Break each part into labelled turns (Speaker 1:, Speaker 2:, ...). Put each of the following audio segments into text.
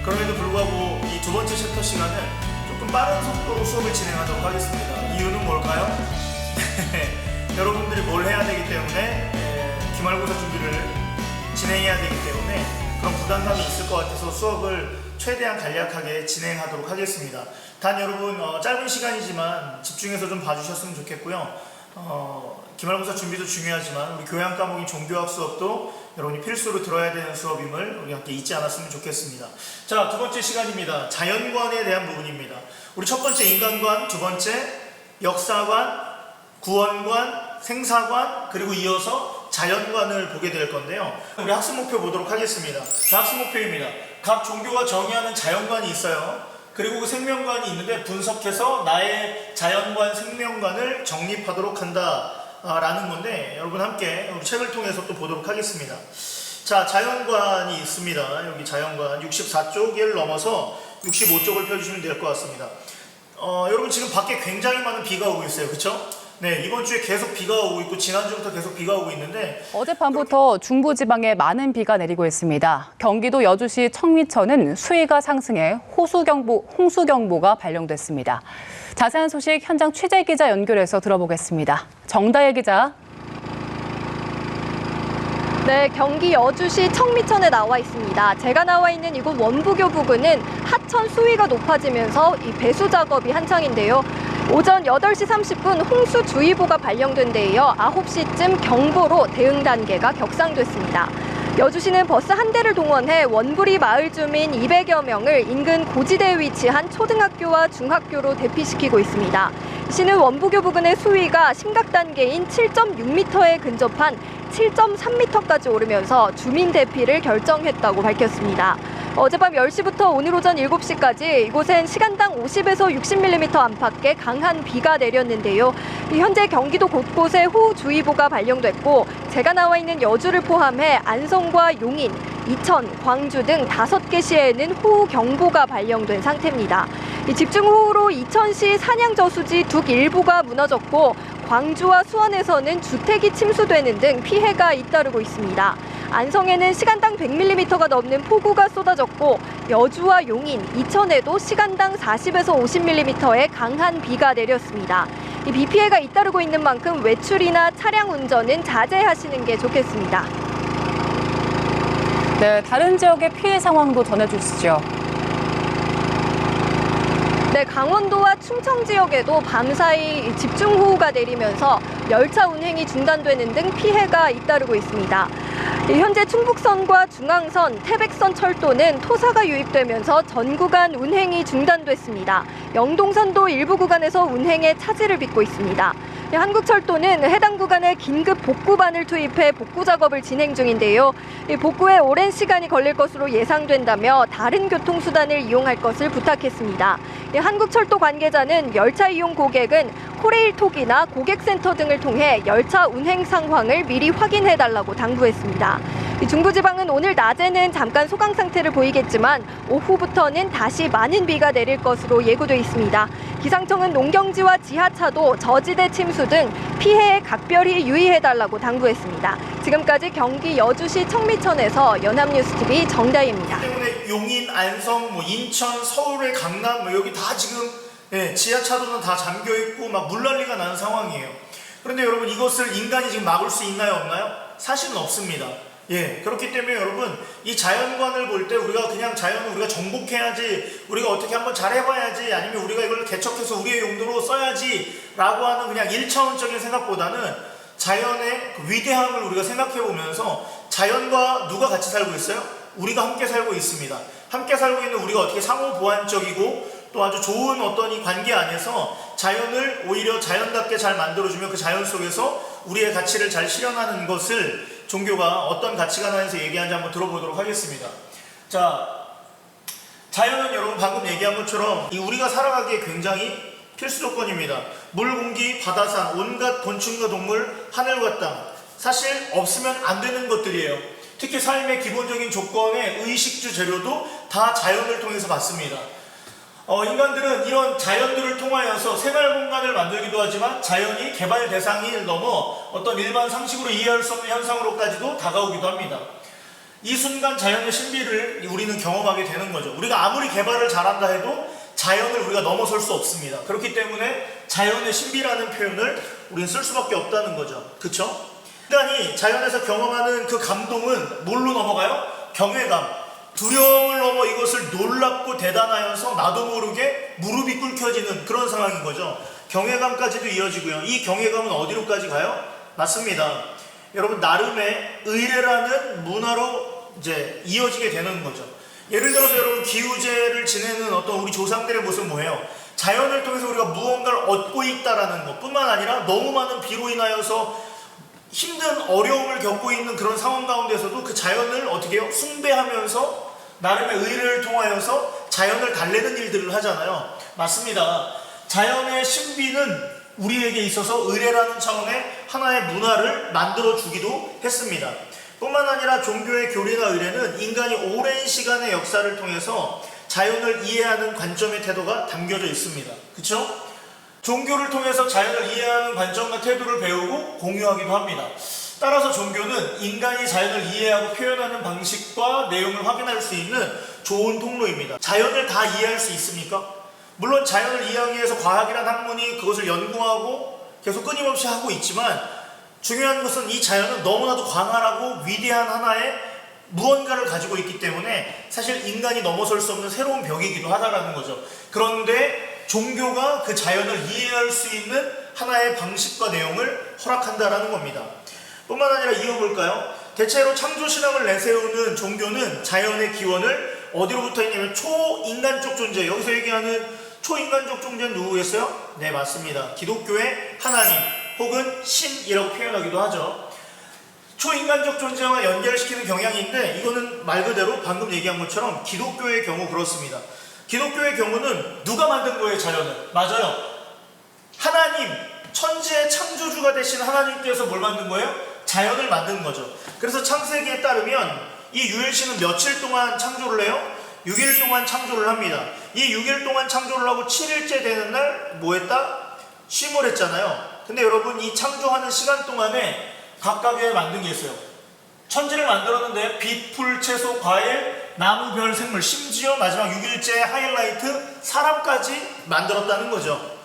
Speaker 1: 그럼에도 불구하고 이 두 번째 챕터 시간은 조금 빠른 속도로 수업을 진행하도록 하겠습니다. 이유는 뭘까요? 여러분들이 뭘 해야 되기 때문에 기말고사 준비를 진행해야 되기 때문에 그런 부담감이 있을 것 같아서 수업을 최대한 간략하게 진행하도록 하겠습니다. 단 여러분 짧은 시간이지만 집중해서 좀 봐주셨으면 좋겠고요. 기말고사 준비도 중요하지만 우리 교양 과목인 종교학 수업도 여러분이 필수로 들어야 되는 수업임을 우리 함께 잊지 않았으면 좋겠습니다. 자, 두 번째 시간입니다. 자연관에 대한 부분입니다. 우리 첫 번째 인간관, 두 번째 역사관, 구원관, 생사관, 그리고 이어서 자연관을 보게 될 건데요. 우리 학습 목표 보도록 하겠습니다. 자, 학습 목표입니다. 각 종교가 정의하는 자연관이 있어요. 그리고 그 생명관이 있는데 분석해서 나의 자연관, 생명관을 정립하도록 한다 라는 건데 여러분 함께 우리 책을 통해서 또 보도록 하겠습니다. 자, 자연관이 있습니다. 여기 자연관 64쪽을 넘어서 65쪽을 펴주시면 될 것 같습니다. 여러분 지금 밖에 굉장히 많은 비가 오고 있어요. 그렇죠? 네, 이번 주에 계속 비가 오고 있고 지난주부터 계속 비가 오고 있는데
Speaker 2: 어젯밤부터 중부지방에 많은 비가 내리고 있습니다. 경기도 여주시 청미천은 수위가 상승해 홍수경보가 발령됐습니다. 자세한 소식 현장 취재 기자 연결해서 들어보겠습니다. 정다혜 기자.
Speaker 3: 네, 경기 여주시 청미천에 나와 있습니다. 제가 나와 있는 이곳 원부교 부근은 하천 수위가 높아지면서 이 배수 작업이 한창인데요. 오전 8시 30분 홍수주의보가 발령된 데 이어 9시쯤 경보로 대응 단계가 격상됐습니다. 여주시는 버스 한 대를 동원해 원부리 마을 주민 200여 명을 인근 고지대에 위치한 초등학교와 중학교로 대피시키고 있습니다. 시는 원부교 부근의 수위가 심각 단계인 7.6m에 근접한 7.3m까지 오르면서 주민 대피를 결정했다고 밝혔습니다. 어젯밤 10시부터 오늘 오전 7시까지 이곳엔 시간당 50에서 60mm 안팎의 강한 비가 내렸는데요. 현재 경기도 곳곳에 호우주의보가 발령됐고 제가 나와 있는 여주를 포함해 안성과 용인, 이천, 광주 등 5개 시에는 호우경보가 발령된 상태입니다. 집중호우로 이천시 산양저수지 둑 일부가 무너졌고 광주와 수원에서는 주택이 침수되는 등 피해가 잇따르고 있습니다. 안성에는 시간당 100mm가 넘는 폭우가 쏟아졌고 여주와 용인, 이천에도 시간당 40에서 50mm의 강한 비가 내렸습니다. 이 비 피해가 잇따르고 있는 만큼 외출이나 차량 운전은 자제하시는 게 좋겠습니다.
Speaker 2: 네, 다른 지역의 피해 상황도 전해주시죠.
Speaker 3: 네, 강원도와 충청 지역에도 밤사이 집중호우가 내리면서 열차 운행이 중단되는 등 피해가 잇따르고 있습니다. 현재 충북선과 중앙선, 태백선 철도는 토사가 유입되면서 전 구간 운행이 중단됐습니다. 영동선도 일부 구간에서 운행에 차질을 빚고 있습니다. 한국철도는 해당 구간에 긴급 복구반을 투입해 복구 작업을 진행 중인데요. 복구에 오랜 시간이 걸릴 것으로 예상된다며 다른 교통수단을 이용할 것을 부탁했습니다. 한국철도 관계자는 열차 이용 고객은 코레일톡이나 고객센터 등을 통해 열차 운행 상황을 미리 확인해달라고 당부했습니다. 중부지방은 오늘 낮에는 잠깐 소강 상태를 보이겠지만 오후부터는 다시 많은 비가 내릴 것으로 예고돼 있습니다. 기상청은 농경지와 지하차도, 저지대 침수 등 피해에 각별히 유의해달라고 당부했습니다. 지금까지 경기 여주시 청미천에서 연합뉴스TV 정다희입니다.
Speaker 1: 때문에 용인, 안성, 인천, 서울의 강남 여기 다 지금 지하차도는 다 잠겨 있고 막 물난리가 나는 상황이에요. 그런데 여러분 이것을 인간이 지금 막을 수 있나요, 없나요? 사실은 없습니다. 그렇기 때문에 여러분 이 자연관을 볼 때 우리가 그냥 자연을 우리가 정복해야지, 우리가 어떻게 한번 잘해봐야지, 아니면 우리가 이걸 개척해서 우리의 용도로 써야지 라고 하는 그냥 1차원적인 생각보다는 자연의 그 위대함을 우리가 생각해 보면서 자연과 누가 같이 살고 있어요? 우리가 함께 살고 있습니다. 함께 살고 있는 우리가 어떻게 상호 보완적이고 또 아주 좋은 어떤 이 관계 안에서 자연을 오히려 자연답게 잘 만들어주면 그 자연 속에서 우리의 가치를 잘 실현하는 것을 종교가 어떤 가치관 안에서 얘기하는지 한번 들어보도록 하겠습니다. 자, 자연은 여러분 방금 얘기한 것처럼 우리가 살아가기에 굉장히 필수 조건입니다. 물, 공기, 바다, 산, 온갖 곤충과 동물, 하늘과 땅. 사실 없으면 안 되는 것들이에요. 특히 삶의 기본적인 조건의 의식주 재료도 다 자연을 통해서 받습니다. 인간들은 이런 자연들을 통하여서 생활 공간을 만들기도 하지만 자연이 개발 대상을 넘어 어떤 일반 상식으로 이해할 수 없는 현상으로까지도 다가오기도 합니다. 이 순간 자연의 신비를 우리는 경험하게 되는 거죠. 우리가 아무리 개발을 잘한다 해도 자연을 우리가 넘어설 수 없습니다. 그렇기 때문에 자연의 신비라는 표현을 우리는 쓸 수밖에 없다는 거죠. 그쵸? 인간이 자연에서 경험하는 그 감동은 뭘로 넘어가요? 경외감, 두려움을 넘어 이것을 놀랍고 대단하여서 나도 모르게 무릎이 꿇혀지는 그런 상황인 거죠. 경외감까지도 이어지고요. 이 경외감은 어디로까지 가요? 맞습니다. 여러분, 나름의 의례라는 문화로 이제 이어지게 되는 거죠. 예를 들어서 여러분, 기우제를 지내는 어떤 우리 조상들의 모습은 뭐예요? 자연을 통해서 우리가 무언가를 얻고 있다라는 것 뿐만 아니라 너무 많은 비로 인하여서 힘든 어려움을 겪고 있는 그런 상황 가운데서도 그 자연을 어떻게 해요? 숭배하면서 나름의 의례를 통하여서 자연을 달래는 일들을 하잖아요. 맞습니다. 자연의 신비는 우리에게 있어서 의례라는 차원의 하나의 문화를 만들어주기도 했습니다. 뿐만 아니라 종교의 교리나 의례는 인간이 오랜 시간의 역사를 통해서 자연을 이해하는 관점의 태도가 담겨져 있습니다. 그쵸? 종교를 통해서 자연을 이해하는 관점과 태도를 배우고 공유하기도 합니다. 따라서 종교는 인간이 자연을 이해하고 표현하는 방식과 내용을 확인할 수 있는 좋은 통로입니다. 자연을 다 이해할 수 있습니까? 물론 자연을 이해하기 위해서 과학이란 학문이 그것을 연구하고 계속 끊임없이 하고 있지만 중요한 것은 이 자연은 너무나도 광활하고 위대한 하나의 무언가를 가지고 있기 때문에 사실 인간이 넘어설 수 없는 새로운 벽이기도 하다라는 거죠. 그런데 종교가 그 자연을 이해할 수 있는 하나의 방식과 내용을 허락한다라는 겁니다. 뿐만 아니라 이어볼까요? 대체로 창조신앙을 내세우는 종교는 자연의 기원을 어디로부터 했냐면 초인간적 존재, 여기서 얘기하는 초인간적 존재는 누구겠어요? 네, 맞습니다. 기독교의 하나님 혹은 신이라고 표현하기도 하죠. 초인간적 존재와 연결시키는 경향인데 이거는 말 그대로 방금 얘기한 것처럼 기독교의 경우 그렇습니다. 기독교의 경우는 누가 만든 거예요, 자연을? 맞아요. 하나님, 천지의 창조주가 되신 하나님께서 뭘 만든 거예요? 자연을 만든 거죠. 그래서 창세기에 따르면 이 유일신은 며칠 동안 창조를 해요? 6일 동안 창조를 합니다. 이 6일 동안 창조를 하고 7일째 되는 날 뭐 했다? 쉼을 했잖아요. 근데 여러분, 이 창조하는 시간 동안에 각각의 만든 게 있어요. 천지를 만들었는데 빛, 풀, 채소, 과일, 나무, 별, 생물, 심지어 마지막 6일째 하이라이트 사람까지 만들었다는 거죠.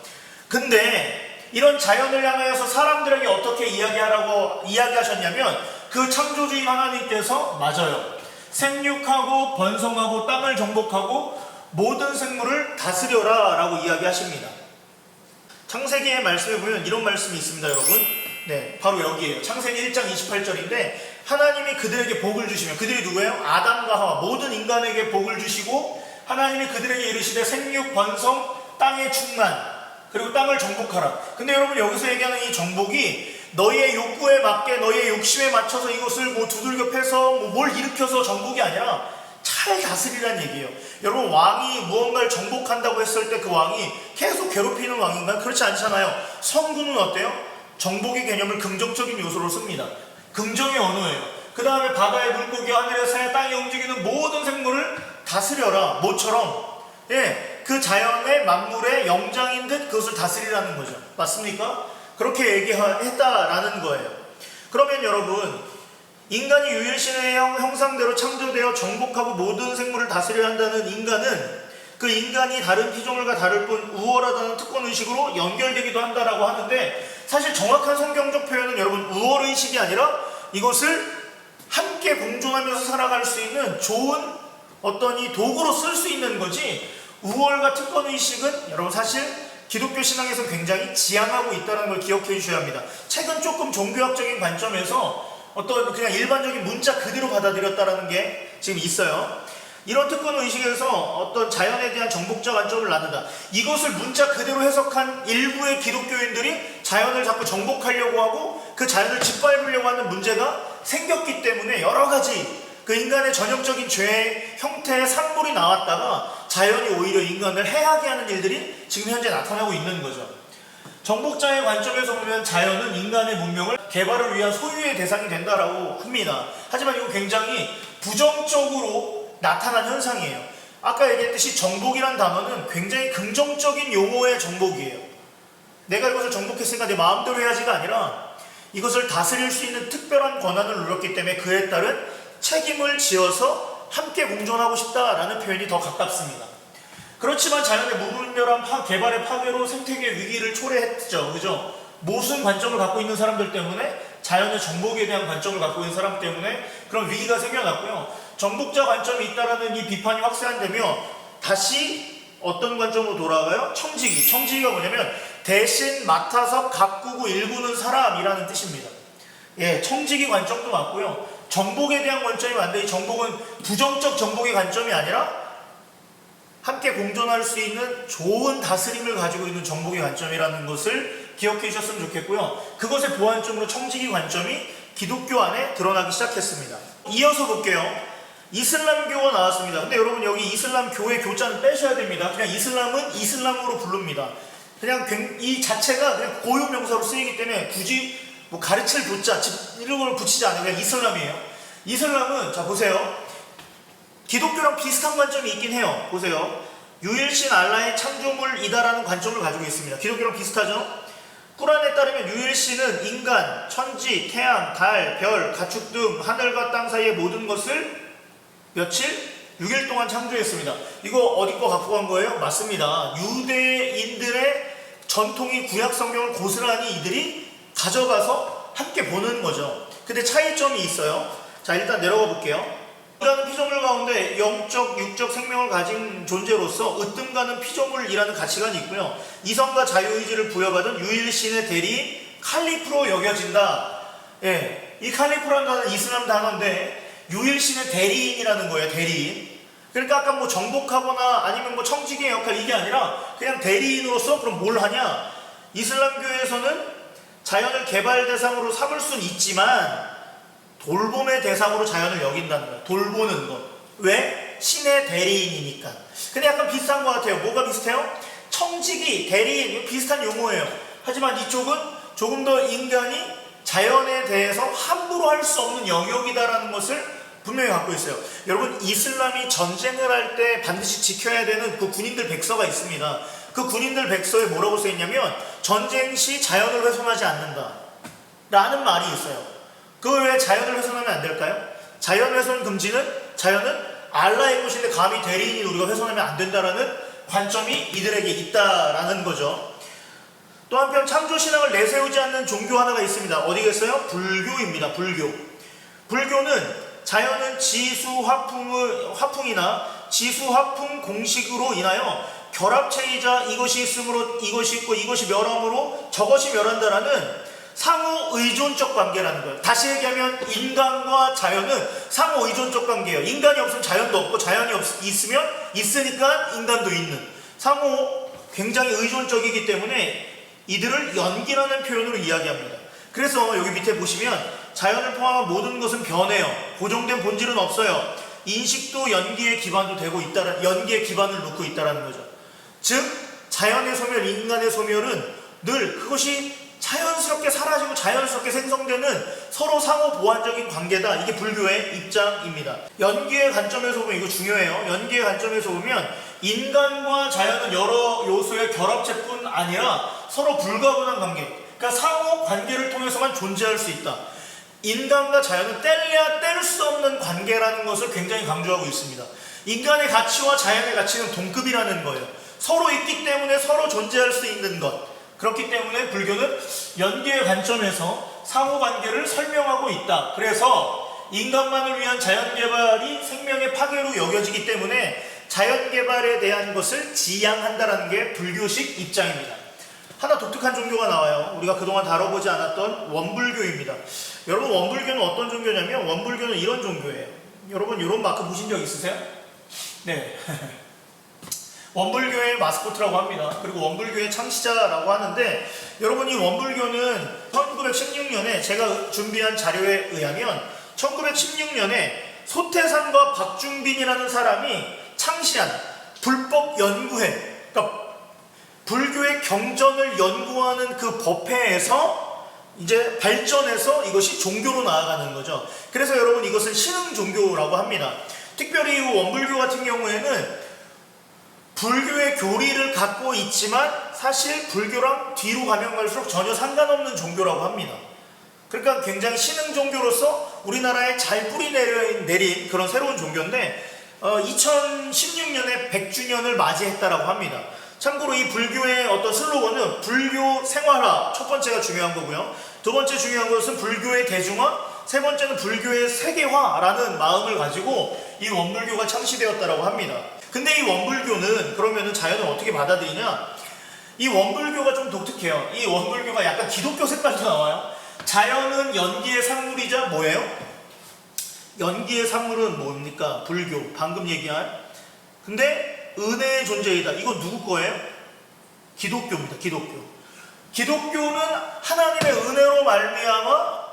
Speaker 1: 근데 이런 자연을 향하여서 사람들에게 어떻게 이야기하셨냐면 그 창조주인 하나님께서 맞아요. 생육하고 번성하고 땅을 정복하고 모든 생물을 다스려라 라고 이야기하십니다. 창세기의 말씀에 보면 이런 말씀이 있습니다, 여러분. 네, 바로 여기에요. 창세기 1장 28절인데 하나님이 그들에게 복을 주시면, 그들이 누구예요? 아담과 하와, 모든 인간에게 복을 주시고 하나님이 그들에게 이르시되 생육, 번성, 땅의 충만, 그리고 땅을 정복하라. 근데 여러분, 여기서 얘기하는 이 정복이 너희의 욕구에 맞게 너희의 욕심에 맞춰서 이것을 뭐 두들겨 패서 뭘 일으켜서 정복이 아니라 잘 다스리란 얘기예요. 여러분, 왕이 무언가를 정복한다고 했을 때 그 왕이 계속 괴롭히는 왕인가요? 그렇지 않잖아요. 성군은 어때요? 정복의 개념을 긍정적인 요소로 씁니다. 긍정의 언어예요. 그 다음에 바다의 물고기, 하늘의 새, 땅에 움직이는 모든 생물을 다스려라. 모처럼 그 자연의 만물의 영장인 듯 그것을 다스리라는 거죠. 맞습니까? 그렇게 얘기했다라는 거예요. 그러면 여러분, 인간이 유일신의 형상대로 창조되어 정복하고 모든 생물을 다스려야 한다는 인간은 그 인간이 다른 피조물과 다를 뿐 우월하다는 특권의식으로 연결되기도 한다라고 하는데, 사실 정확한 성경적 표현은 여러분 우월의식이 아니라 이것을 함께 공존하면서 살아갈 수 있는 좋은 어떤 이 도구로 쓸 수 있는 거지, 우월과 특권의식은 여러분 사실 기독교 신앙에서 굉장히 지향하고 있다는 걸 기억해 주셔야 합니다. 최근 조금 종교학적인 관점에서 어떤 그냥 일반적인 문자 그대로 받아들였다라는 게 지금 있어요. 이런 특권의식에서 어떤 자연에 대한 정복자 관점을 낳는다. 이것을 문자 그대로 해석한 일부의 기독교인들이 자연을 자꾸 정복하려고 하고 그 자연을 짓밟으려고 하는 문제가 생겼기 때문에 여러 가지 그 인간의 전형적인 죄의 형태의 산물이 나왔다가 자연이 오히려 인간을 해하게 하는 일들이 지금 현재 나타나고 있는 거죠. 정복자의 관점에서 보면 자연은 인간의 문명을 개발을 위한 소유의 대상이 된다라고 합니다. 하지만 이거 굉장히 부정적으로 나타난 현상이에요. 아까 얘기했듯이 정복이란 단어는 굉장히 긍정적인 용어의 정복이에요. 내가 이것을 정복했으니까 내 마음대로 해야지가 아니라 이것을 다스릴 수 있는 특별한 권한을 누렸기 때문에 그에 따른 책임을 지어서 함께 공존하고 싶다라는 표현이 더 가깝습니다. 그렇지만 자연의 무분별한 개발의 파괴로 생태계 위기를 초래했죠. 그죠? 모순 관점을 갖고 있는 사람들 때문에, 자연의 정복에 대한 관점을 갖고 있는 사람 때문에 그런 위기가 생겨났고요. 정복자 관점이 있다라는 이 비판이 확산되며 다시 어떤 관점으로 돌아가요? 청지기. 청지기가 뭐냐면 대신 맡아서 가꾸고 일구는 사람이라는 뜻입니다. 예, 청지기 관점도 맞고요. 정복에 대한 관점이 맞는데, 이 정복은 부정적 정복의 관점이 아니라 함께 공존할 수 있는 좋은 다스림을 가지고 있는 정복의 관점이라는 것을 기억해 주셨으면 좋겠고요. 그것의 보완점으로 청지기 관점이 기독교 안에 드러나기 시작했습니다. 이어서 볼게요. 이슬람교가 나왔습니다. 근데 여러분, 여기 이슬람 교의 교자는 빼셔야 됩니다. 그냥 이슬람은 이슬람으로 부릅니다. 그냥 이 자체가 그냥 고유명사로 쓰이기 때문에 굳이 뭐 가르칠 교자 이런 걸 붙이지 않아요. 그냥 이슬람이에요. 이슬람은, 자 보세요. 기독교랑 비슷한 관점이 있긴 해요. 보세요. 유일신 알라의 창조물이다라는 관점을 가지고 있습니다. 기독교랑 비슷하죠? 꾸란에 따르면 유일신은 인간, 천지, 태양, 달, 별, 가축 등 하늘과 땅 사이의 모든 것을 며칠? 6일 동안 창조했습니다. 이거 어디 거 갖고 간 거예요? 맞습니다. 유대인들의 전통이 구약 성경을 고스란히 이들이 가져가서 함께 보는 거죠. 근데 차이점이 있어요. 자, 일단 내려가 볼게요. 인간은 피조물 가운데 영적, 육적 생명을 가진 존재로서 으뜸가는 피조물이라는 가치관이 있고요. 이성과 자유의지를 부여받은 유일신의 대리인 칼리프로 여겨진다. 예, 이 칼리프라는 단어는 이슬람 단어인데 유일신의 대리인이라는 거예요. 대리인. 그러니까 아까 뭐 정복하거나 아니면 뭐 청지기의 역할, 이게 아니라 그냥 대리인으로서 그럼 뭘 하냐? 이슬람교에서는 자연을 개발 대상으로 삼을 수는 있지만 돌봄의 대상으로 자연을 여긴다는 거예요. 돌보는 것. 왜? 신의 대리인이니까. 근데 약간 비슷한 것 같아요. 뭐가 비슷해요? 청지기, 대리인, 비슷한 용어예요. 하지만 이쪽은 조금 더 인간이 자연에 대해서 함부로 할 수 없는 영역이다라는 것을 분명히 갖고 있어요. 여러분, 이슬람이 전쟁을 할 때 반드시 지켜야 되는 그 군인들 백서가 있습니다. 그 군인들 백서에 뭐라고 써있냐면 전쟁 시 자연을 훼손하지 않는다 라는 말이 있어요. 그걸 왜 자연을 훼손하면 안 될까요? 자연 훼손 금지는, 자연은 알라의 것인데 감히 대리인이 우리가 훼손하면 안 된다라는 관점이 이들에게 있다라는 거죠. 또 한편 창조신앙을 내세우지 않는 종교 하나가 있습니다. 어디겠어요? 불교입니다. 불교는 자연은 지수화풍이나 지수화풍 공식으로 인하여 결합체이자 이것이 있으므로 이것이 있고 이것이 멸함으로 저것이 멸한다라는 상호 의존적 관계라는 거예요. 다시 얘기하면 인간과 자연은 상호 의존적 관계예요. 인간이 없으면 자연도 없고, 자연이 있으면 있으니까 인간도 있는, 상호 굉장히 의존적이기 때문에 이들을 연기라는 표현으로 이야기합니다. 그래서 여기 밑에 보시면 자연을 포함한 모든 것은 변해요. 고정된 본질은 없어요. 인식도 연기의 기반도 되고 있다는, 연기의 기반을 놓고 있다는 거죠. 즉 자연의 소멸, 인간의 소멸은 늘 그것이 자연스럽게 사라지고 자연스럽게 생성되는 서로 상호 보완적인 관계다. 이게 불교의 입장입니다. 연기의 관점에서 보면, 이거 중요해요. 연기의 관점에서 보면 인간과 자연은 여러 요소의 결합체뿐 아니라 서로 불가분한 관계, 그러니까 상호 관계를 통해서만 존재할 수 있다. 인간과 자연은 뗄래야 뗄 수 없는 관계라는 것을 굉장히 강조하고 있습니다. 인간의 가치와 자연의 가치는 동급이라는 거예요. 서로 있기 때문에 서로 존재할 수 있는 것. 그렇기 때문에 불교는 연계의 관점에서 상호관계를 설명하고 있다. 그래서 인간만을 위한 자연개발이 생명의 파괴로 여겨지기 때문에 자연개발에 대한 것을 지양한다는 게 불교식 입장입니다. 하나 독특한 종교가 나와요. 우리가 그동안 다뤄보지 않았던 원불교입니다. 여러분, 원불교는 어떤 종교냐면, 원불교는 이런 종교예요. 여러분, 이런 마크 보신 적 있으세요? 네. 원불교의 마스코트라고 합니다. 그리고 원불교의 창시자라고 하는데, 여러분, 이 원불교는 1916년에 제가 준비한 자료에 의하면 1916년에 소태산과 박중빈이라는 사람이 창시한 불법 연구회, 그러니까 불교의 경전을 연구하는 그 법회에서 이제 발전해서 이것이 종교로 나아가는 거죠. 그래서 여러분, 이것은 신흥 종교라고 합니다. 특별히 원불교 같은 경우에는 불교의 교리를 갖고 있지만 사실 불교랑 뒤로 가면 갈수록 전혀 상관없는 종교라고 합니다. 그러니까 굉장히 신흥 종교로서 우리나라에 잘 뿌리 내린 그런 새로운 종교인데 2016년에 100주년을 맞이했다라고 합니다. 참고로 이 불교의 어떤 슬로건은 불교 생활화, 첫 번째가 중요한 거고요. 두 번째 중요한 것은 불교의 대중화, 세 번째는 불교의 세계화라는 마음을 가지고 이 원불교가 창시되었다라고 합니다. 근데 이 원불교는 그러면은 자연을 어떻게 받아들이냐? 이 원불교가 좀 독특해요. 이 원불교가 약간 기독교 색깔도 나와요. 자연은 연기의 산물이자 뭐예요? 연기의 산물은 뭡니까? 불교, 방금 얘기한. 근데 은혜의 존재이다. 이거 누구 거예요? 기독교입니다. 기독교는 하나님의 은혜로 말미암아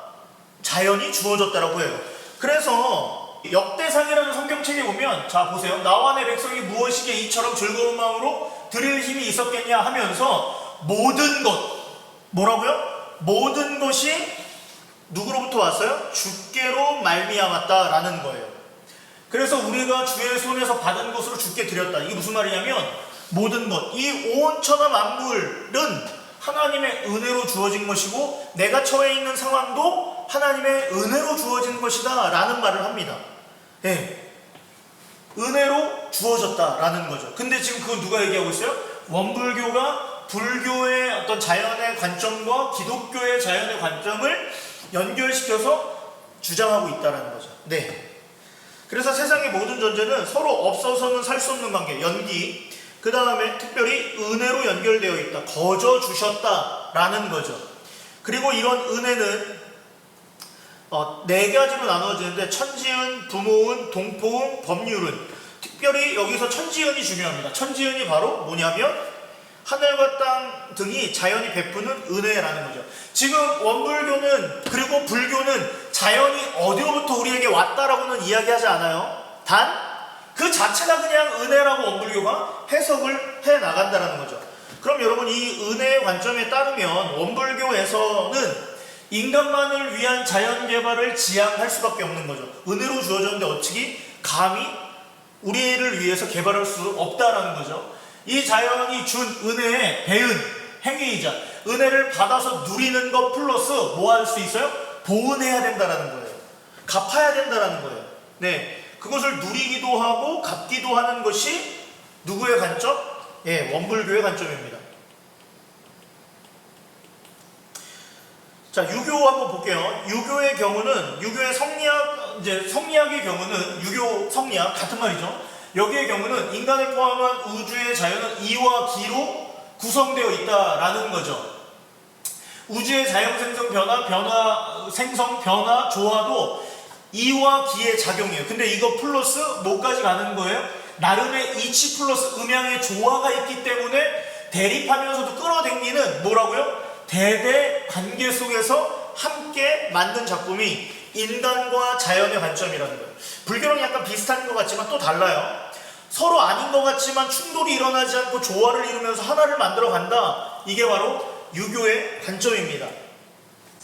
Speaker 1: 자연이 주어졌다라고 해요. 그래서 역대상이라는 성경책에 보면, 자 보세요. 나와 내 백성이 무엇이기에 이처럼 즐거운 마음으로 드릴 힘이 있었겠냐 하면서 모든 것, 뭐라고요? 모든 것이 누구로부터 왔어요? 주께로 말미암았다라는 거예요. 그래서 우리가 주의 손에서 받은 것으로 주께 드렸다. 이게 무슨 말이냐면 모든 것, 이 온 천하 만물은 하나님의 은혜로 주어진 것이고 내가 처해 있는 상황도 하나님의 은혜로 주어진 것이다 라는 말을 합니다. 예, 은혜로 주어졌다라는 거죠. 근데 지금 그건 누가 얘기하고 있어요? 원불교가 불교의 어떤 자연의 관점과 기독교의 자연의 관점을 연결시켜서 주장하고 있다는 거죠. 네. 그래서 세상의 모든 존재는 서로 없어서는 살 수 없는 관계, 연기, 그 다음에 특별히 은혜로 연결되어 있다. 거저 주셨다라는 거죠. 그리고 이런 은혜는 네 가지로 나누어지는데 천지은, 부모은, 동포은, 법률은, 특별히 여기서 천지은이 중요합니다. 천지은이 바로 뭐냐면 하늘과 땅 등이 자연이 베푸는 은혜라는 거죠. 지금 원불교는 그리고 불교는 자연이 어디로부터 우리에게 왔다라고는 이야기하지 않아요. 단 그 자체가 그냥 은혜라고 원불교가 해석을 해 나간다라는 거죠. 그럼 여러분 이 은혜의 관점에 따르면 원불교에서는 인간만을 위한 자연 개발을 지향할 수밖에 없는 거죠. 은혜로 주어졌는데 어찌 감히 우리를 위해서 개발할 수 없다라는 거죠. 이 자연이 준 은혜의 배은 행위이자 은혜를 받아서 누리는 것 플러스 뭐 할 수 있어요? 보은해야 된다라는 거예요. 갚아야 된다라는 거예요. 네, 그것을 누리기도 하고 갚기도 하는 것이 누구의 관점? 예, 원불교의 관점입니다. 자, 유교 한번 볼게요. 유교의 경우는 유교의 성리학, 이제 성리학의 경우는 유교 성리학 같은 말이죠. 여기의 경우는 인간을 포함한 우주의 자연은 이와 기로 구성되어 있다라는 거죠. 우주의 자연 생성 변화, 조화도 이와 기의 작용이에요. 근데 이거 플러스 뭐까지 가는 거예요? 나름의 이치 플러스 음양의 조화가 있기 때문에 대립하면서도 끌어당기는 뭐라고요? 대대 관계 속에서 함께 만든 작품이 인간과 자연의 관점이라는 거예요. 불교랑 약간 비슷한 것 같지만 또 달라요. 서로 아닌 것 같지만 충돌이 일어나지 않고 조화를 이루면서 하나를 만들어 간다. 이게 바로 유교의 관점입니다.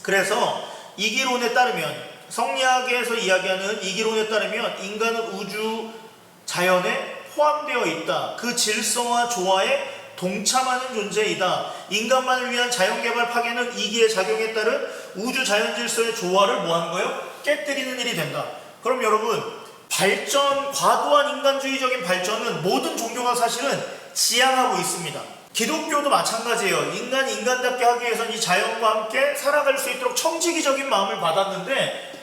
Speaker 1: 그래서 이기론에 따르면, 성리학에서 이야기하는 이기론에 따르면 인간은 우주 자연에 포함되어 있다. 그 질서와 조화에 동참하는 존재이다. 인간만을 위한 자연개발 파괴는 이기의 작용에 따른 우주 자연 질서의 조화를 뭐하는 거예요? 깨뜨리는 일이 된다. 그럼 여러분, 발전, 과도한 인간주의적인 발전은 모든 종교가 사실은 지향하고 있습니다. 기독교도 마찬가지예요. 인간이 인간답게 하기 위해서는 이 자연과 함께 살아갈 수 있도록 청지기적인 마음을 받았는데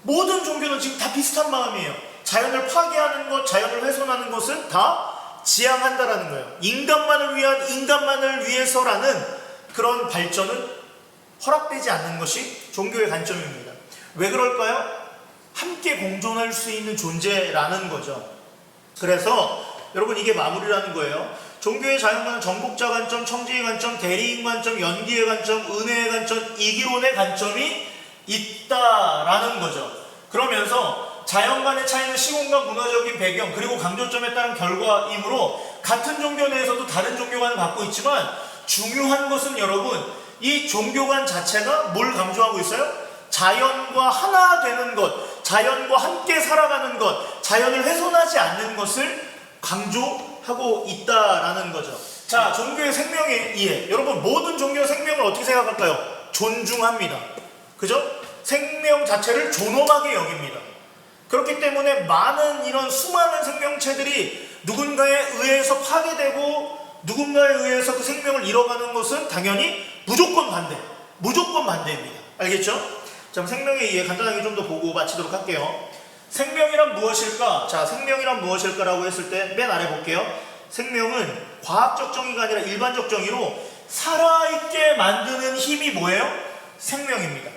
Speaker 1: 모든 종교는 지금 다 비슷한 마음이에요. 자연을 파괴하는 것, 자연을 훼손하는 것을 다 지향한다라는 거예요. 인간만을 위한, 인간만을 위해서라는 그런 발전은 허락되지 않는 것이 종교의 관점입니다. 왜 그럴까요? 함께 공존할 수 있는 존재라는 거죠. 그래서 여러분 이게 마무리라는 거예요. 종교의 자연관은 정복자 관점, 청지의 관점, 대리인 관점, 연기의 관점, 은혜의 관점, 이기론의 관점이 있다라는 거죠. 그러면서 자연 간의 차이는 시공간 문화적인 배경 그리고 강조점에 따른 결과이므로 같은 종교 내에서도 다른 종교관을 갖고 있지만 중요한 것은 여러분 이 종교관 자체가 뭘 강조하고 있어요? 자연과 하나 되는 것, 자연과 함께 살아가는 것, 자연을 훼손하지 않는 것을 강조하고 있다라는 거죠. 자, 종교의 생명의 이해. 여러분 모든 종교의 생명을 어떻게 생각할까요? 존중합니다. 그죠? 생명 자체를 존엄하게 여깁니다. 그렇기 때문에 많은 이런 수많은 생명체들이 누군가에 의해서 파괴되고 누군가에 의해서 그 생명을 잃어가는 것은 당연히 무조건 반대입니다. 알겠죠? 자, 생명의 이해 간단하게 좀 더 보고 마치도록 할게요. 생명이란 무엇일까? 자, 생명이란 무엇일까라고 했을 때 맨 아래 볼게요. 생명은 과학적 정의가 아니라 일반적 정의로 살아있게 만드는 힘이 뭐예요? 생명입니다.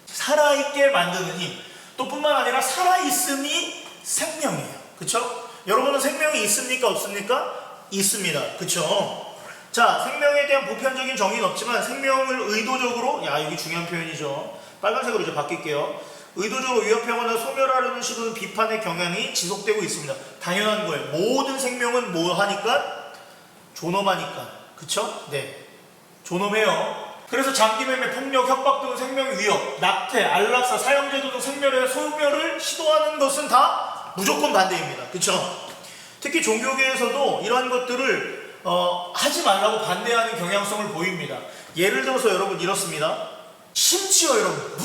Speaker 1: 살아있게 만드는 힘. 또 뿐만 아니라 살아있음이 생명이에요. 그쵸? 여러분은 생명이 있습니까? 없습니까? 있습니다. 그쵸? 자, 생명에 대한 보편적인 정의는 없지만 생명을 의도적으로, 여기 중요한 표현이죠. 빨간색으로 이제 바뀔게요. 의도적으로 위협하거나 소멸하려는 시도는 비판의 경향이 지속되고 있습니다. 당연한 거예요. 모든 생명은 뭐 하니까? 존엄하니까. 그쵸? 네. 존엄해요. 그래서 장기매매, 폭력, 협박 등은 생명의 위협, 낙태, 안락사, 사형제도 등 생명의 소멸을 시도하는 것은 다 무조건 반대입니다. 그쵸? 특히 종교계에서도 이러한 것들을 하지 말라고 반대하는 경향성을 보입니다. 예를 들어서 여러분 이렇습니다. 심지어 여러분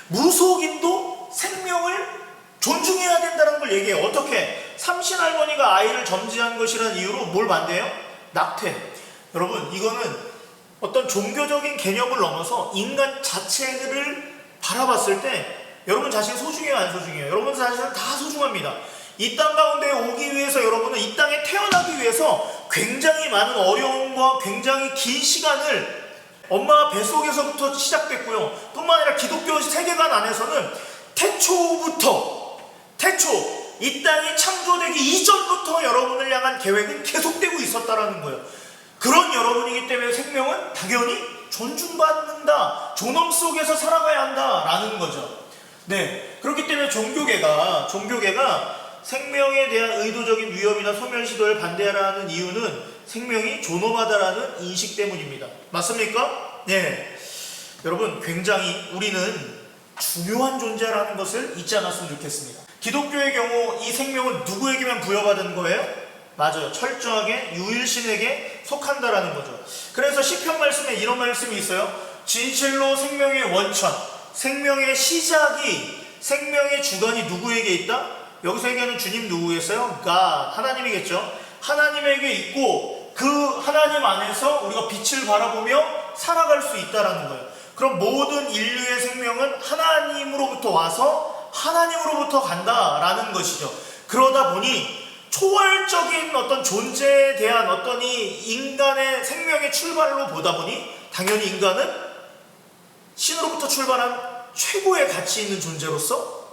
Speaker 1: 무속인도 생명을 존중해야 된다는 걸 얘기해요. 어떻게? 삼신할머니가 아이를 점지한 것이라는 이유로 뭘 반대해요? 낙태. 여러분 이거는 어떤 종교적인 개념을 넘어서 인간 자체를 바라봤을 때 여러분 자신 소중해요, 안 소중해요? 여러분 자신은 다 소중합니다. 이 땅 가운데 오기 위해서 여러분은 이 땅에 태어나기 위해서 굉장히 많은 어려움과 굉장히 긴 시간을 엄마 뱃속에서부터 시작됐고요. 뿐만 아니라 기독교 세계관 안에서는 태초 이 땅이 창조되기 이전부터 여러분을 향한 계획은 계속되고 있었다라는 거예요. 그런 여러분이기 때문에 생명은 당연히 존중받는다, 존엄 속에서 살아가야 한다라는 거죠. 네, 그렇기 때문에 종교계가 생명에 대한 의도적인 위협이나 소멸 시도를 반대하라는 이유는 생명이 존엄하다라는 인식 때문입니다. 맞습니까? 네. 여러분 굉장히 우리는 중요한 존재라는 것을 잊지 않았으면 좋겠습니다. 기독교의 경우 이 생명은 누구에게만 부여받은 거예요? 맞아요. 철저하게 유일신에게 속한다라는 거죠. 그래서 시편 말씀에 이런 말씀이 있어요. 진실로 생명의 원천, 생명의 시작이, 생명의 주관이 누구에게 있다? 여기서 얘기하는 주님 누구겠어요? 하나님이겠죠. 하나님에게 있고 그 하나님 안에서 우리가 빛을 바라보며 살아갈 수 있다라는 거예요. 그럼 모든 인류의 생명은 하나님으로부터 와서 하나님으로부터 간다라는 것이죠. 그러다 보니 초월적인 어떤 존재에 대한 어떤 이 인간의 생명의 출발로 보다 보니 당연히 인간은 신으로부터 출발한 최고의 가치 있는 존재로서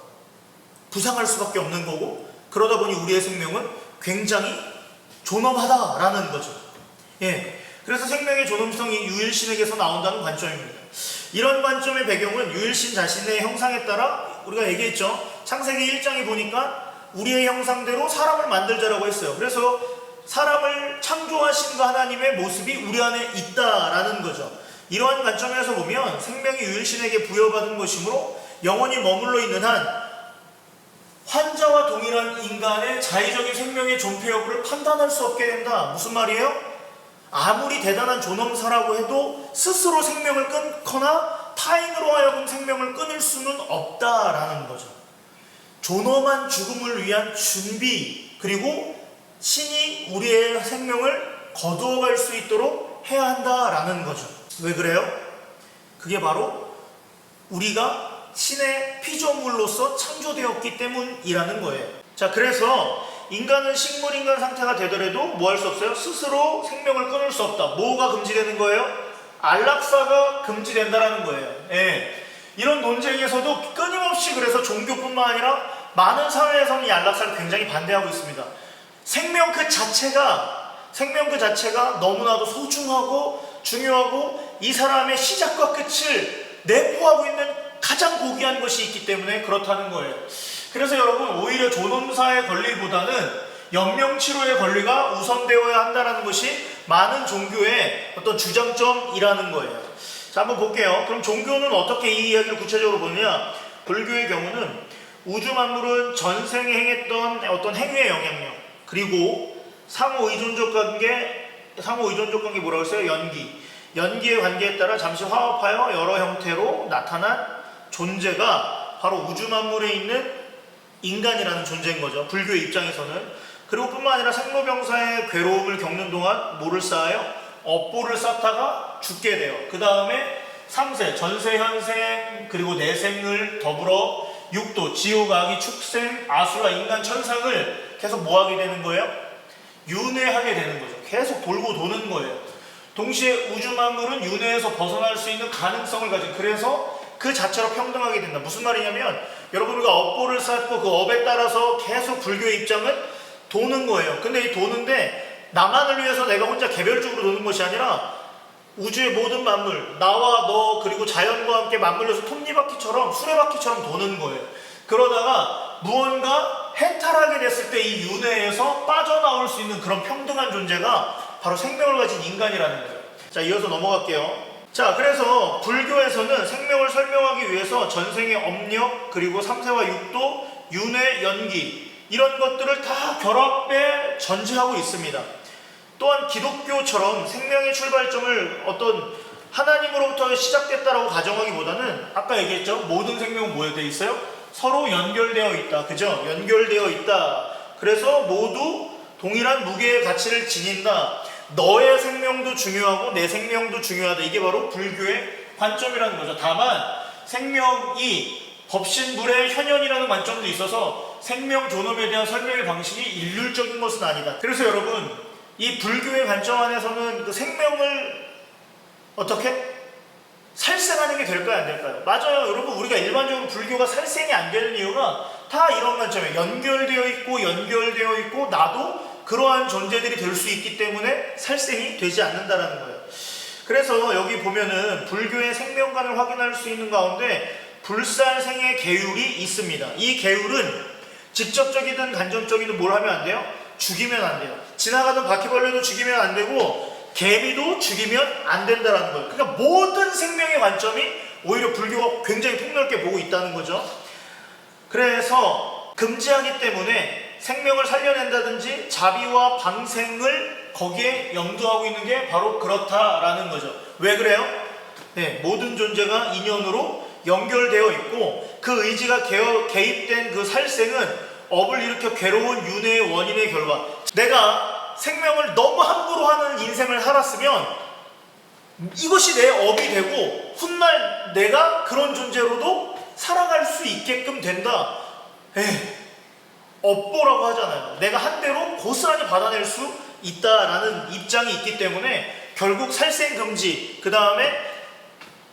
Speaker 1: 부상할 수밖에 없는 거고, 그러다 보니 우리의 생명은 굉장히 존엄하다라는 거죠. 예, 그래서 생명의 존엄성이 유일신에게서 나온다는 관점입니다. 이런 관점의 배경은 유일신 자신의 형상에 따라 우리가 얘기했죠. 창세기 1장에 보니까 우리의 형상대로 사람을 만들자라고 했어요. 그래서 사람을 창조하신 그 하나님의 모습이 우리 안에 있다라는 거죠. 이러한 관점에서 보면 생명이 유일신에게 부여받은 것이므로 영원히 머물러 있는 한 환자와 동일한 인간의 자의적인 생명의 존폐 여부를 판단할 수 없게 된다. 무슨 말이에요? 아무리 대단한 존엄사라고 해도 스스로 생명을 끊거나 타인으로 하여금 생명을 끊을 수는 없다라는 거죠. 존엄한 죽음을 위한 준비, 그리고 신이 우리의 생명을 거두어갈 수 있도록 해야 한다라는 거죠. 왜 그래요? 그게 바로 우리가 신의 피조물로서 창조되었기 때문이라는 거예요. 자, 그래서 인간은 식물인간 상태가 되더라도 뭐 할 수 없어요? 스스로 생명을 끊을 수 없다. 뭐가 금지되는 거예요? 안락사가 금지된다라는 거예요. 예. 이런 논쟁에서도 끊임없이 그래서 종교뿐만 아니라 많은 사회에서는 이 안락사를 굉장히 반대하고 있습니다. 생명 그 자체가 너무나도 소중하고 중요하고 이 사람의 시작과 끝을 내포하고 있는 가장 고귀한 것이 있기 때문에 그렇다는 거예요. 그래서 여러분 오히려 존엄사의 권리보다는 연명치료의 권리가 우선되어야 한다는 것이 많은 종교의 어떤 주장점이라는 거예요. 자, 한번 볼게요. 그럼 종교는 어떻게 이 이야기를 구체적으로 보느냐? 불교의 경우는 우주 만물은 전생에 행했던 어떤 행위의 영향력, 그리고 상호 의존적 관계 뭐라고 했어요? 연기. 연기의 관계에 따라 잠시 화합하여 여러 형태로 나타난 존재가 바로 우주 만물에 있는 인간이라는 존재인 거죠. 불교의 입장에서는. 그리고 뿐만 아니라 생로병사의 괴로움을 겪는 동안 뭐를 쌓아요? 업보를 쌓다가 죽게 돼요. 그 다음에 3세, 전세, 현생, 그리고 내생을 더불어 육도, 지옥, 악이, 축생, 아수라, 인간, 천상을 계속 뭐하게 되는 거예요? 윤회하게 되는 거죠. 계속 돌고 도는 거예요. 동시에 우주 만물은 윤회에서 벗어날 수 있는 가능성을 가진, 그래서 그 자체로 평등하게 된다. 무슨 말이냐면 여러분, 우리가 업보를 쌓고 그 업에 따라서 계속 불교의 입장은 도는 거예요. 근데 이 도는데 나만을 위해서 내가 혼자 개별적으로 도는 것이 아니라 우주의 모든 만물, 나와 너 그리고 자연과 함께 맞물려서 톱니바퀴처럼 수레바퀴처럼 도는 거예요. 그러다가 무언가 해탈하게 됐을 때 이 윤회에서 빠져나올 수 있는 그런 평등한 존재가 바로 생명을 가진 인간이라는 거예요. 자, 이어서 넘어갈게요. 자, 그래서 불교에서는 생명을 설명하기 위해서 전생의 업력, 그리고 3세와 육도, 윤회, 연기 이런 것들을 다 결합해 전제하고 있습니다. 또한 기독교처럼 생명의 출발점을 어떤 하나님으로부터 시작됐다라고 가정하기보다는 아까 얘기했죠. 모든 생명은 뭐에 되어 있어요? 서로 연결되어 있다. 그죠? 연결되어 있다. 그래서 모두 동일한 무게의 가치를 지닌다. 너의 생명도 중요하고 내 생명도 중요하다. 이게 바로 불교의 관점이라는 거죠. 다만 생명이 법신불의 현현이라는 관점도 있어서 생명 존엄에 대한 설명의 방식이 일률적인 것은 아니다. 그래서 여러분, 이 불교의 관점 안에서는 그 생명을 어떻게? 살생하는 게 될까요? 안 될까요? 맞아요. 여러분, 우리가 일반적으로 불교가 살생이 안 되는 이유가 다 이런 관점에 연결되어 있고 나도 그러한 존재들이 될 수 있기 때문에 살생이 되지 않는다라는 거예요. 그래서 여기 보면은 불교의 생명관을 확인할 수 있는 가운데 불살생의 계율이 있습니다. 이 계율은 직접적이든 간접적이든 뭘 하면 안 돼요? 죽이면 안 돼요. 지나가던 바퀴벌레도 죽이면 안 되고 개미도 죽이면 안 된다는 거예요. 그러니까 모든 생명의 관점이 오히려 불교가 굉장히 폭넓게 보고 있다는 거죠. 그래서 금지하기 때문에 생명을 살려낸다든지 자비와 방생을 거기에 염두하고 있는 게 바로 그렇다라는 거죠. 왜 그래요? 네, 모든 존재가 인연으로 연결되어 있고 그 의지가 개입된 그 살생은 업을 일으켜 괴로운 윤회의 원인의 결과. 내가 생명을 너무 함부로 하는 인생을 살았으면 이것이 내 업이 되고 훗날 내가 그런 존재로도 살아갈 수 있게끔 된다. 업보라고 하잖아요. 내가 한 대로 고스란히 받아낼 수 있다라는 입장이 있기 때문에 결국 살생금지, 그 다음에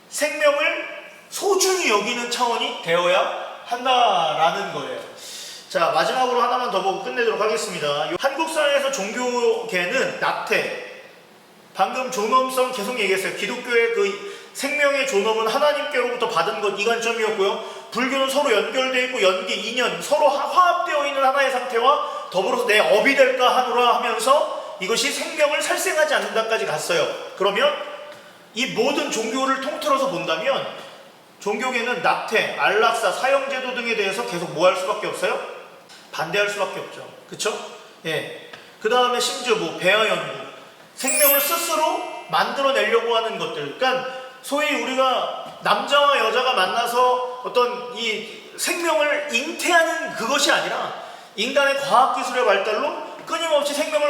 Speaker 1: 생명을 소중히 여기는 차원이 되어야 한다라는 거예요. 자, 마지막으로 하나만 더 보고 끝내도록 하겠습니다. 한국 사회에서 종교계는 낙태, 방금 존엄성 계속 얘기했어요. 기독교의 그 생명의 존엄은 하나님께로부터 받은 것, 이 관점이었고요. 불교는 서로 연결되어 있고 연기, 인연, 서로 화합되어 있는 하나의 상태와 더불어서 내 업이 될까 하노라 하면서 이것이 생명을 살생하지 않는다까지 갔어요. 그러면 이 모든 종교를 통틀어서 본다면 종교계는 낙태, 안락사, 사형제도 등에 대해서 계속 뭐 할 수밖에 없어요? 반대할 수밖에 없죠. 그쵸? 예. 그 다음에 심지어 뭐 배아 연구, 생명을 스스로 만들어내려고 하는 것들. 그러니까 소위 우리가 남자와 여자가 만나서 어떤 이 생명을 잉태하는 그것이 아니라 인간의 과학기술의 발달로 끊임없이 생명을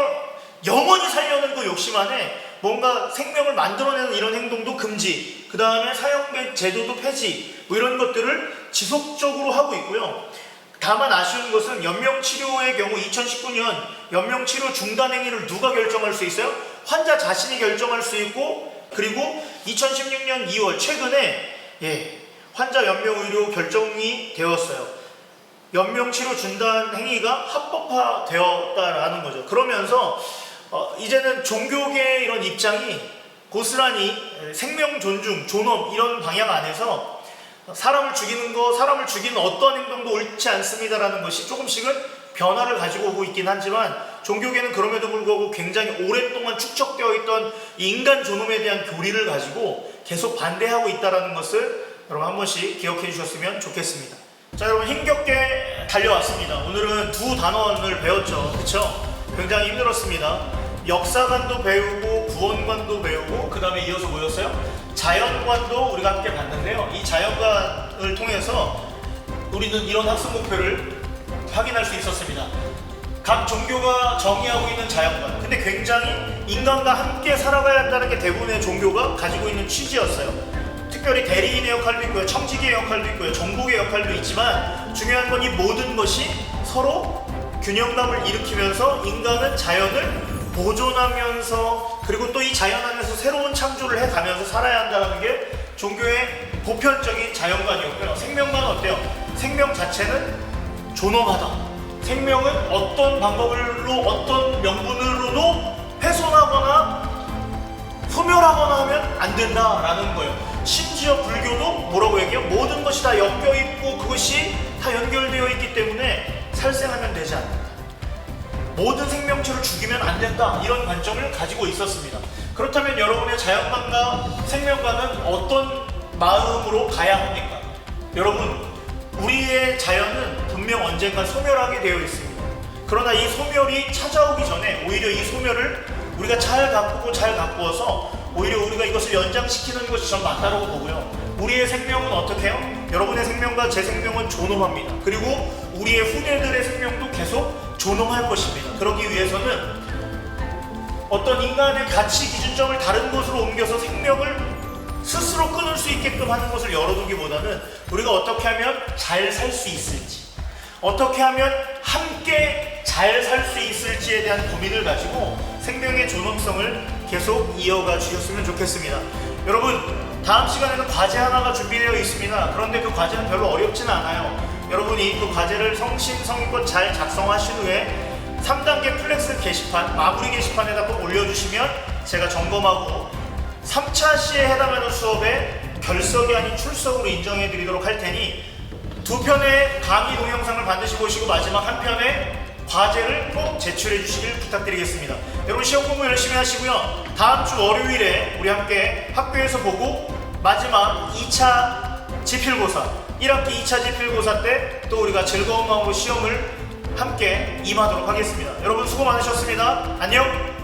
Speaker 1: 영원히 살려는 그 욕심 안에 뭔가 생명을 만들어내는 이런 행동도 금지, 그 다음에 사형 제도도 폐지, 뭐 이런 것들을 지속적으로 하고 있고요. 다만 아쉬운 것은 연명치료의 경우 2019년 연명치료 중단 행위를 누가 결정할 수 있어요? 환자 자신이 결정할 수 있고, 그리고 2016년 2월 최근에 환자 연명의료 결정이 되었어요. 연명치료 중단 행위가 합법화되었다라는 거죠. 그러면서 이제는 종교계의 이런 입장이 고스란히 생명 존중, 존엄 이런 방향 안에서 사람을 죽이는 거, 사람을 죽이는 어떤 행동도 옳지 않습니다라는 것이 조금씩은 변화를 가지고 오고 있긴 하지만 종교계는 그럼에도 불구하고 굉장히 오랫동안 축적되어 있던 인간 존엄에 대한 교리를 가지고 계속 반대하고 있다는 것을 여러분 한 번씩 기억해 주셨으면 좋겠습니다. 자, 여러분 힘겹게 달려왔습니다. 오늘은 두 단원을 배웠죠. 그쵸? 굉장히 힘들었습니다. 역사관도 배우고 구원관도 배우고 그 다음에 이어서 뭐였어요? 자연관도 우리가 함께 봤는데요. 이 자연관을 통해서 우리는 이런 학습 목표를 확인할 수 있었습니다. 각 종교가 정의하고 있는 자연관, 근데 굉장히 인간과 함께 살아가야 한다는 게 대부분의 종교가 가지고 있는 취지였어요. 특별히 대리인의 역할도 있고요, 청지기의 역할도 있고요, 정복의 역할도 있지만 중요한 건 이 모든 것이 서로 균형감을 일으키면서 인간은 자연을 보존하면서 그리고 또 이 자연 안에서 새로운 창조를 해가면서 살아야 한다는 게 종교의 보편적인 자연관이었고요. 생명관은 어때요? 생명 자체는 존엄하다. 생명은 어떤 방법으로 어떤 명분으로도 훼손하거나 소멸하거나 하면 안 된다라는 거예요. 심지어 불교도 뭐라고 얘기해요? 모든 것이 다 엮여있고 그것이 다 연결되어 있기 때문에 살생하면 되지 않는다. 모든 생명체를 죽이면 안 된다. 이런 관점을 가지고 있었습니다. 그렇다면 여러분의 자연관과 생명관은 어떤 마음으로 가야 합니까? 여러분, 우리의 자연은 분명 언젠가 소멸하게 되어 있습니다. 그러나 이 소멸이 찾아오기 전에 오히려 이 소멸을 우리가 잘 가꾸고 잘 가꾸어서 오히려 우리가 이것을 연장시키는 것이 전 맞다고 보고요. 우리의 생명은 어떻게 해요? 여러분의 생명과 제 생명은 존엄합니다. 그리고 우리의 후대들의 생명도 계속 존엄할 것입니다. 그러기 위해서는 어떤 인간의 가치 기준점을 다른 곳으로 옮겨서 생명을 스스로 끊을 수 있게끔 하는 것을 열어두기보다는 우리가 어떻게 하면 잘 살 수 있을지, 어떻게 하면 함께 잘 살 수 있을지에 대한 고민을 가지고 생명의 존엄성을 계속 이어가 주셨으면 좋겠습니다. 여러분, 다음 시간에는 과제 하나가 준비되어 있습니다. 그런데 그 과제는 별로 어렵지는 않아요. 여러분이 그 과제를 성심성의껏 잘 작성하신 후에 3단계 플렉스 게시판, 마무리 게시판에다 꼭 올려주시면 제가 점검하고 3차 시에 해당하는 수업에 결석이 아닌 출석으로 인정해 드리도록 할 테니 2편의 강의 동영상을 반드시 보시고 마지막 한 편의 과제를 꼭 제출해 주시길 부탁드리겠습니다. 여러분, 시험 공부 열심히 하시고요. 다음 주 월요일에 우리 함께 학교에서 보고 마지막 2차 지필고사, 1학기 2차 지필고사 때 또 우리가 즐거운 마음으로 시험을 함께 임하도록 하겠습니다. 여러분 수고 많으셨습니다. 안녕!